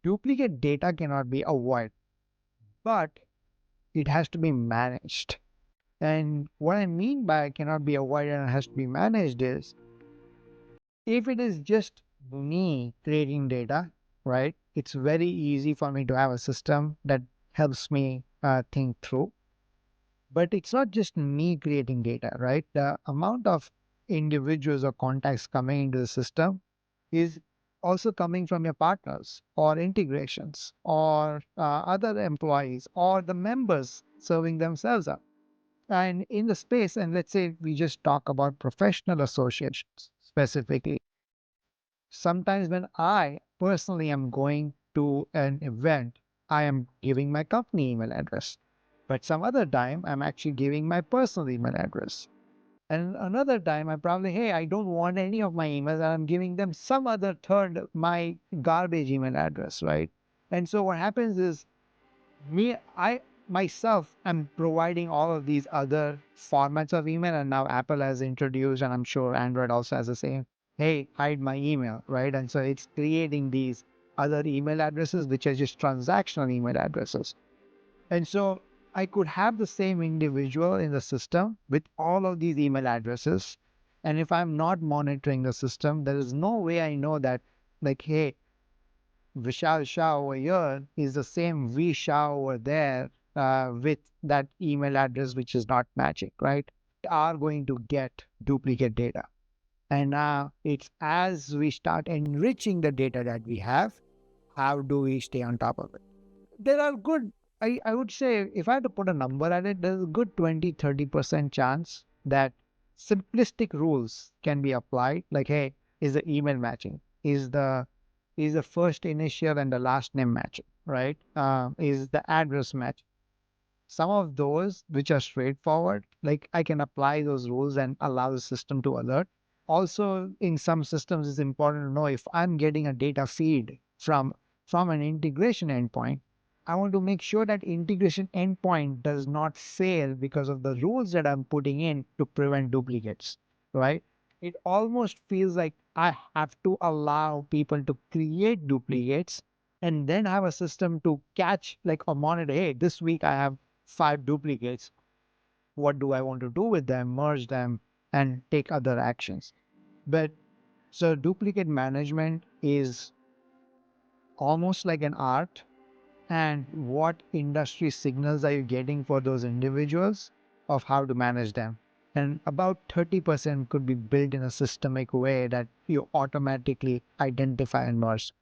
duplicate data cannot be avoided, but it has to be managed. And what I mean by cannot be avoided and has to be managed is if it is just me creating data, right? It's very easy for me to have a system that helps me think through. But it's not just me creating data, right? The amount of individuals or contacts coming into the system is also coming from your partners or integrations or other employees or the members serving themselves up. And in the space, and let's say we just talk about professional associations specifically, sometimes when I personally am going to an event, I am giving my company email address. But some other time, I'm actually giving my personal email address. And another time, I probably, hey, I don't want any of my emails, and I'm giving them some other third, my garbage email address, right? And so what happens is I myself am providing all of these other formats of email, and now Apple has introduced, and I'm sure Android also has the same. Hey, hide my email, right? And so it's creating these other email addresses, which are just transactional email addresses. And so I could have the same individual in the system with all of these email addresses. And if I'm not monitoring the system, there is no way I know that, like, hey, Vishal Shah over here is the same V Shah over there with that email address which is not matching, right? Are going to get duplicate data. And now it's as we start enriching the data that we have, how do we stay on top of it? There are good, I would say, if I had to put a number at it, there's a good 20-30% chance that simplistic rules can be applied. Like, hey, is the email matching? Is the first initial and the last name matching, right? Is the address matching? Some of those which are straightforward, like I can apply those rules and allow the system to alert. Also, in some systems, it's important to know if I'm getting a data feed from an integration endpoint, I want to make sure that integration endpoint does not fail because of the rules that I'm putting in to prevent duplicates, right? It almost feels like I have to allow people to create duplicates and then have a system to catch, like, or monitor, hey, this week I have 5 duplicates. What do I want to do with them? Merge them and take other actions. But so duplicate management is almost like an art. And what industry signals are you getting for those individuals of how to manage them? And about 30% could be built in a systemic way that you automatically identify and merge.